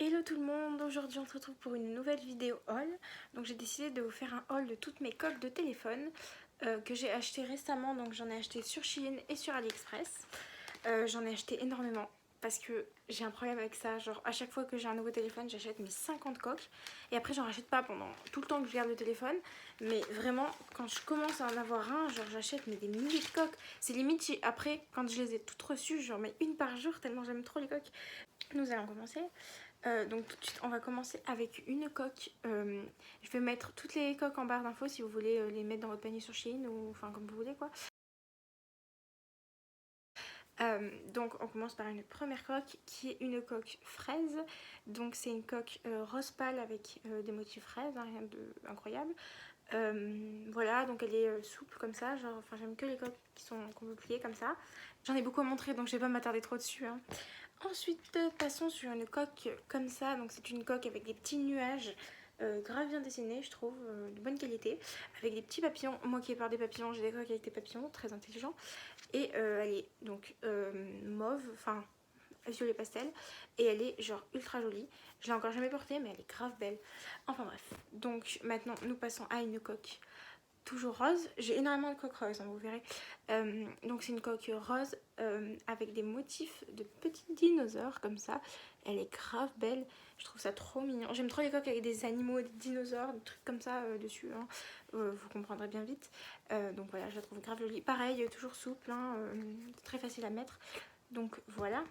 Hello tout le monde, aujourd'hui on se retrouve pour une nouvelle vidéo haul. Donc j'ai décidé de vous faire un haul de toutes mes coques de téléphone que j'ai acheté récemment. Donc j'en ai acheté sur Shein et sur AliExpress. J'en ai acheté énormément parce que j'ai un problème avec ça. Genre à chaque fois que j'ai un nouveau téléphone, j'achète mes 50 coques et après j'en rachète pas pendant tout le temps que je garde le téléphone. Mais vraiment quand je commence à en avoir un, genre j'achète des milliers de coques. C'est limite après quand je les ai toutes reçues, j'en mets une par jour tellement j'aime trop les coques. Nous allons commencer. Donc tout de suite on va commencer avec une coque. Je vais mettre toutes les coques en barre d'infos si vous voulez les mettre dans votre panier sur Shein ou enfin comme vous voulez quoi. Donc on commence par une première coque qui est une coque fraise. Donc c'est une coque rose pâle avec des motifs fraises, hein, rien de incroyable. Voilà, donc elle est souple comme ça, genre enfin j'aime que les coques qu'on peut plier comme ça. J'en ai beaucoup à montrer donc je vais pas m'attarder trop dessus, hein. Ensuite, passons sur une coque comme ça. Donc c'est une coque avec des petits nuages grave bien dessinés, je trouve, de bonne qualité, avec des petits papillons. Moi qui ai peur des papillons, j'ai des coques avec des papillons, très intelligents. Et elle est donc mauve, enfin violet pastel, et elle est genre ultra jolie. Je l'ai encore jamais portée, mais elle est grave belle. Enfin bref, donc maintenant nous passons à une coque toujours rose. J'ai énormément de coques roses, hein, vous verrez. Donc c'est une coque rose avec des motifs de petits dinosaures comme ça. Elle est grave belle, je trouve ça trop mignon. J'aime trop les coques avec des animaux, des dinosaures, des trucs comme ça dessus, hein. Vous comprendrez bien vite. Donc voilà, je la trouve grave jolie. Pareil, toujours souple, hein, très facile à mettre. Donc voilà.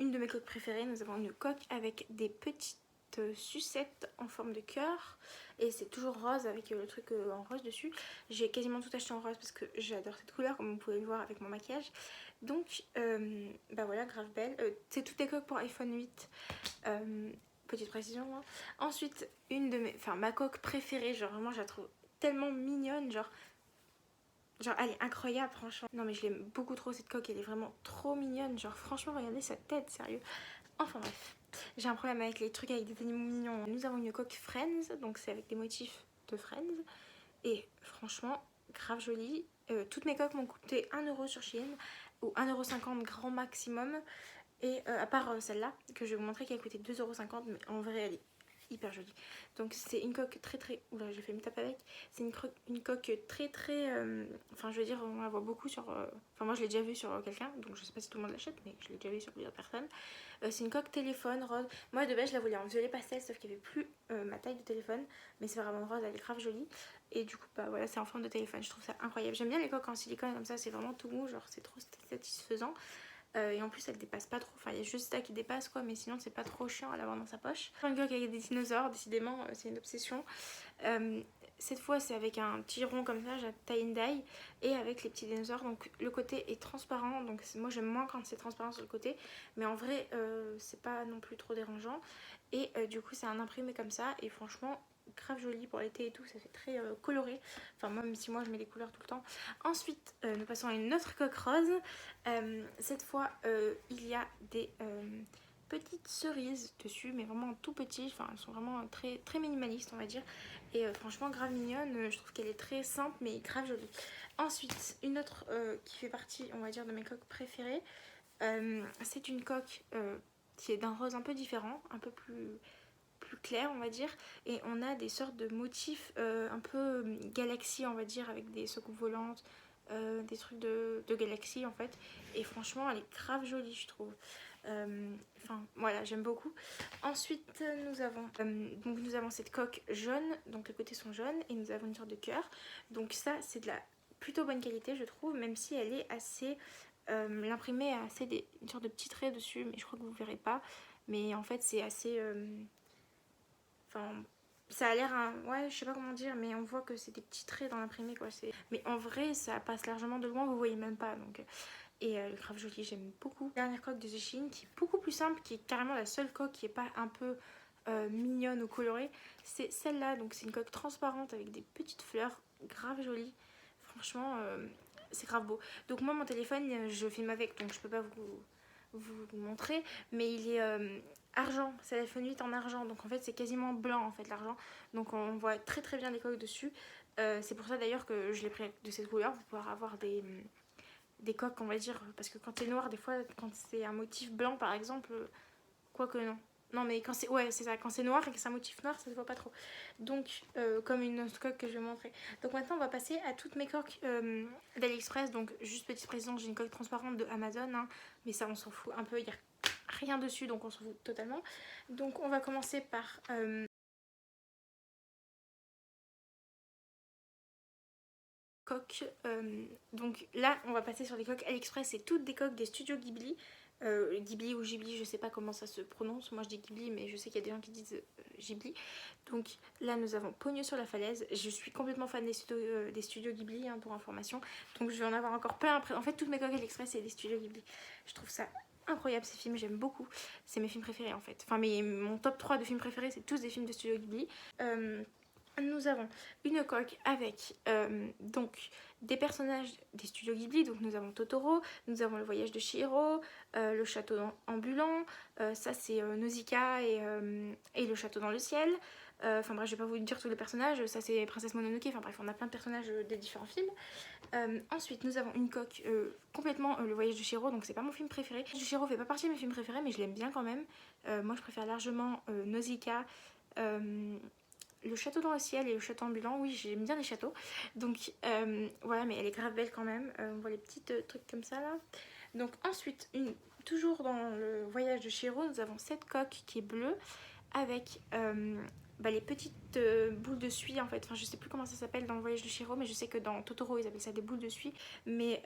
Une de mes coques préférées, nous avons une coque avec des petites sucettes en forme de cœur et c'est toujours rose avec le truc en rose dessus. J'ai quasiment tout acheté en rose parce que j'adore cette couleur comme vous pouvez le voir avec mon maquillage. Donc bah voilà, grave belle. C'est toutes les coques pour iPhone 8. Petite précision, hein. Ensuite ma coque préférée, genre vraiment je la trouve tellement mignonne, genre elle est incroyable franchement. Non mais je l'aime beaucoup trop cette coque, elle est vraiment trop mignonne. Genre franchement regardez sa tête, sérieux. Enfin bref, j'ai un problème avec les trucs avec des animaux mignons. Nous avons une coque Friends, donc c'est avec des motifs de Friends. Et franchement, grave jolie. Toutes mes coques m'ont coûté 1 € sur Shein ou 1,50 € grand maximum. Et à part celle-là, que je vais vous montrer qui a coûté 2,50 €, mais en vrai elle est hyper jolie. Donc c'est une coque très... Oula, j'ai fait une tape avec. C'est une coque très... Enfin je veux dire, on la voit beaucoup sur... Enfin moi je l'ai déjà vue sur quelqu'un, donc je sais pas si tout le monde l'achète, mais je l'ai déjà vue sur plusieurs personnes. C'est une coque téléphone rose. Moi de base je la voulais en violet pastel, sauf qu'il n'y avait plus ma taille de téléphone. Mais c'est vraiment rose, elle est grave jolie. Et du coup bah voilà, c'est en forme de téléphone, je trouve ça incroyable. J'aime bien les coques en silicone comme ça, c'est vraiment tout mou, genre c'est trop satisfaisant. Et en plus elle dépasse pas trop, enfin il y a juste ça qui dépasse quoi, mais sinon c'est pas trop chiant à l'avoir dans sa poche. Une coque avec des dinosaures, décidément c'est une obsession. Cette fois c'est avec un petit rond comme ça, j'ai tie and dye, et avec les petits dinosaures, donc le côté est transparent, donc moi j'aime moins quand c'est transparent sur le côté, mais en vrai c'est pas non plus trop dérangeant. Et du coup c'est un imprimé comme ça, et franchement grave joli pour l'été et tout, ça fait très coloré, enfin moi, même si moi je mets des couleurs tout le temps. Ensuite nous passons à une autre coque rose. Cette fois il y a des petites cerises dessus, mais vraiment tout petits, enfin elles sont vraiment très minimalistes on va dire, et franchement grave mignonne. Je trouve qu'elle est très simple mais grave jolie. Ensuite une autre qui fait partie on va dire de mes coques préférées, c'est une coque qui est d'un rose un peu différent, un peu plus clair on va dire, et on a des sortes de motifs un peu galaxie on va dire, avec des soucoupes volantes, des trucs de galaxie en fait, et franchement elle est grave jolie je trouve. Enfin voilà, j'aime beaucoup. Ensuite nous avons cette coque jaune, donc les côtés sont jaunes, et nous avons une sorte de cœur, donc ça c'est de la plutôt bonne qualité je trouve, même si elle est assez l'imprimé a assez une sorte de petits traits dessus, mais je crois que vous verrez pas, mais en fait c'est assez enfin ça a l'air ouais je sais pas comment dire, mais on voit que c'est des petits traits dans l'imprimé quoi, mais en vrai ça passe largement de loin, vous voyez même pas, donc et elle est grave jolie, j'aime beaucoup. Dernière coque de The Shein qui est beaucoup plus simple, qui est carrément la seule coque qui est pas un peu mignonne ou colorée, c'est celle-là. Donc c'est une coque transparente avec des petites fleurs, grave jolie. Franchement c'est grave beau. Donc moi mon téléphone je filme avec, donc je peux pas vous montrer, mais il est argent, c'est l'iPhone 8 en argent, donc en fait c'est quasiment blanc en fait l'argent, donc on voit très bien les coques dessus. C'est pour ça d'ailleurs que je l'ai pris de cette couleur, pour pouvoir avoir des coques on va dire, parce que quand c'est noir des fois, quand c'est un motif blanc par exemple, quoique non, Non mais quand c'est, ouais c'est ça, quand c'est noir et que c'est un motif noir ça se voit pas trop. Donc comme une autre coque que je vais montrer. Donc maintenant on va passer à toutes mes coques d'AliExpress. Donc juste petite précision, j'ai une coque transparente de Amazon hein, mais ça on s'en fout un peu, il n'y a rien dessus donc on s'en fout totalement. Donc on va commencer par coques. Donc là on va passer sur les coques AliExpress, c'est toutes des coques des studios Ghibli. Ghibli ou Ghibli, je sais pas comment ça se prononce, moi je dis Ghibli mais je sais qu'il y a des gens qui disent Ghibli. Donc là nous avons Pogno sur la falaise, je suis complètement fan des studios Ghibli hein, pour information, donc je vais en avoir encore plein après. En fait toutes mes coques AliExpress c'est des studios Ghibli, je trouve ça incroyable ces films, j'aime beaucoup, c'est mes films préférés en fait, enfin mon top 3 de films préférés c'est tous des films de studio Ghibli. Nous avons une coque avec donc des personnages des studios Ghibli, donc nous avons Totoro, nous avons le voyage de Chihiro, le château ambulant, ça c'est Nausicaa et le château dans le ciel. Enfin bref, je vais pas vous dire tous les personnages, ça c'est Princesse Mononoke, enfin bref, on a plein de personnages des différents films. Ensuite, nous avons une coque complètement le voyage de Chihiro, donc c'est pas mon film préféré. Le voyage de Chihiro fait pas partie de mes films préférés, mais je l'aime bien quand même. Moi je préfère largement Nausicaa. Le château dans le ciel et le château ambulant, oui j'aime bien les châteaux. Donc voilà, mais elle est grave belle quand même. On voit les petits trucs comme ça là. Donc ensuite, toujours dans le voyage de Chihiro, nous avons cette coque qui est bleue avec les petites boules de suie en fait. Enfin je sais plus comment ça s'appelle dans le voyage de Chihiro, mais je sais que dans Totoro ils appellent ça des boules de suie. Mais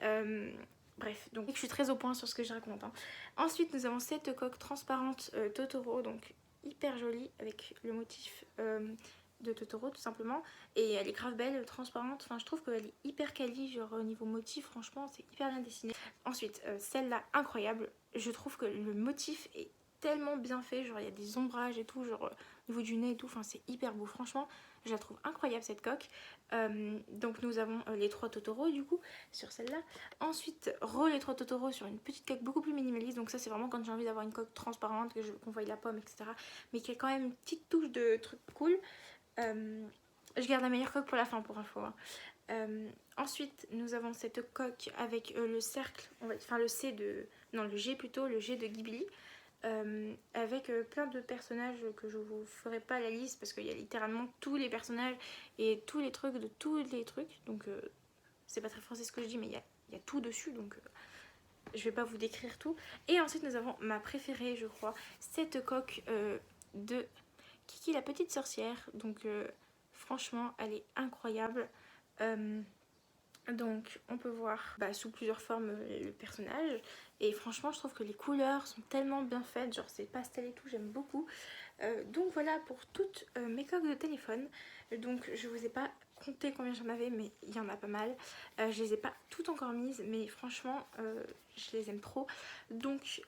bref, donc je suis très au point sur ce que je raconte hein. Ensuite nous avons cette coque transparente Totoro, donc hyper jolie avec le motif de Totoro tout simplement, et elle est grave belle, transparente, enfin je trouve qu'elle est hyper quali, genre au niveau motif franchement c'est hyper bien dessiné. Ensuite celle-là incroyable, je trouve que le motif est tellement bien fait, genre il y a des ombrages et tout, genre au niveau du nez et tout, enfin c'est hyper beau franchement, je la trouve incroyable cette coque. Donc nous avons les 3 Totoro du coup sur celle-là. Ensuite les 3 Totoro sur une petite coque beaucoup plus minimaliste, donc ça c'est vraiment quand j'ai envie d'avoir une coque transparente, qu'on voit la pomme etc, mais qui a quand même une petite touche de truc cool. Je garde la meilleure coque pour la fin pour info hein. Ensuite nous avons cette coque avec le cercle, enfin le C de, non le G plutôt, le G de Ghibli, avec plein de personnages que je vous ferai pas la liste parce qu'il y a littéralement tous les personnages et tous les trucs de tous les trucs, donc c'est pas très français ce que je dis mais il y a tout dessus, donc je vais pas vous décrire tout. Et ensuite nous avons ma préférée je crois, cette coque de Kiki la petite sorcière, donc franchement elle est incroyable. Donc on peut voir sous plusieurs formes le personnage, et franchement je trouve que les couleurs sont tellement bien faites, genre c'est pastel et tout, j'aime beaucoup. Donc voilà pour toutes mes coques de téléphone. Donc je vous ai pas compté combien j'en avais, mais il y en a pas mal. Je les ai pas toutes encore mises, mais franchement je les aime trop. Donc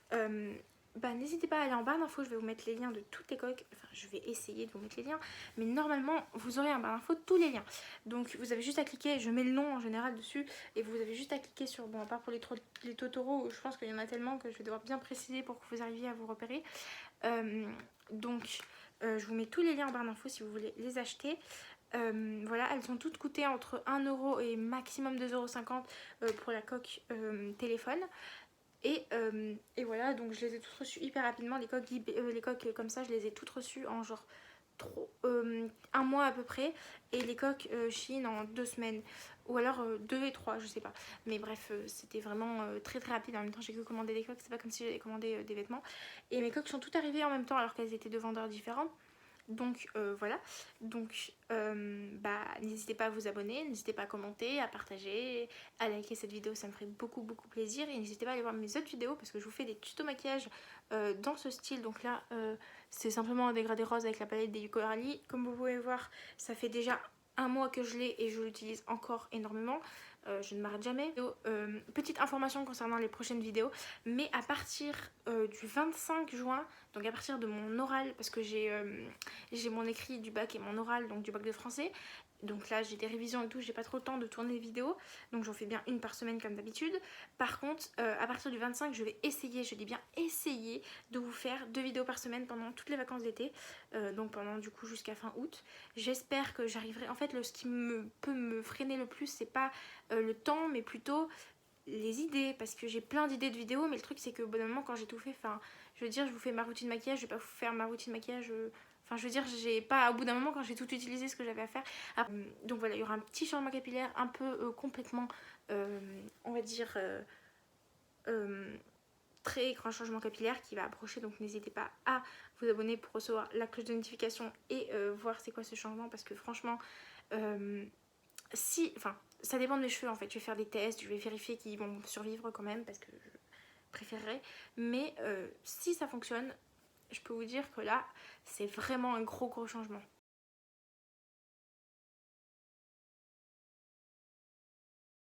n'hésitez pas à aller en barre d'infos, je vais vous mettre les liens de toutes les coques, enfin je vais essayer de vous mettre les liens, mais normalement vous aurez en barre d'infos tous les liens. Donc vous avez juste à cliquer, je mets le nom en général dessus, et vous avez juste à cliquer sur, bon à part pour les Totoro, je pense qu'il y en a tellement que je vais devoir bien préciser pour que vous arriviez à vous repérer. Donc je vous mets tous les liens en barre d'infos si vous voulez les acheter. Voilà, elles ont toutes coûté entre 1€ et maximum 2,50€ pour la coque téléphone. Et voilà, donc je les ai toutes reçues hyper rapidement. Les coques comme ça, je les ai toutes reçues en genre un mois à peu près. Et les coques Shein en 2 semaines. Ou alors 2 et 3, je sais pas. Mais bref, c'était vraiment très très rapide. En même temps, j'ai que commandé des coques. C'est pas comme si j'avais commandé des vêtements. Et mes coques sont toutes arrivées en même temps alors qu'elles étaient de vendeurs différents. Donc voilà, donc n'hésitez pas à vous abonner, n'hésitez pas à commenter, à partager, à liker cette vidéo, ça me ferait beaucoup plaisir. Et n'hésitez pas à aller voir mes autres vidéos parce que je vous fais des tutos maquillage dans ce style. Donc là c'est simplement un dégradé rose avec la palette des Yuko Harley. Comme vous pouvez voir, ça fait déjà un mois que je l'ai et je l'utilise encore énormément. Je ne m'arrête jamais. Petite information concernant les prochaines vidéos, mais à partir du 25 juin, donc à partir de mon oral, parce que j'ai mon écrit du bac et mon oral, donc du bac de français, donc là j'ai des révisions et tout, j'ai pas trop le temps de tourner des vidéos, donc j'en fais bien une par semaine comme d'habitude. Par contre à partir du 25 je vais essayer, je dis bien essayer, de vous faire 2 vidéos par semaine pendant toutes les vacances d'été, donc pendant du coup jusqu'à fin août. J'espère que j'arriverai, en fait ce qui peut me freiner le plus c'est pas le temps, mais plutôt les idées, parce que j'ai plein d'idées de vidéos, mais le truc c'est que au bout d'un moment quand j'ai tout fait, enfin je veux dire je vous fais ma routine maquillage, je vais pas vous faire ma routine maquillage, enfin je veux dire j'ai pas, au bout d'un moment quand j'ai tout utilisé ce que j'avais à faire. Après, donc voilà, il y aura un petit changement capillaire un peu complètement, on va dire, très grand changement capillaire qui va approcher, donc n'hésitez pas à vous abonner pour recevoir la cloche de notification et voir c'est quoi ce changement, parce que franchement si, enfin ça dépend de mes cheveux en fait, je vais faire des tests, je vais vérifier qu'ils vont survivre quand même parce que je préférerais, mais si ça fonctionne, je peux vous dire que là c'est vraiment un gros changement.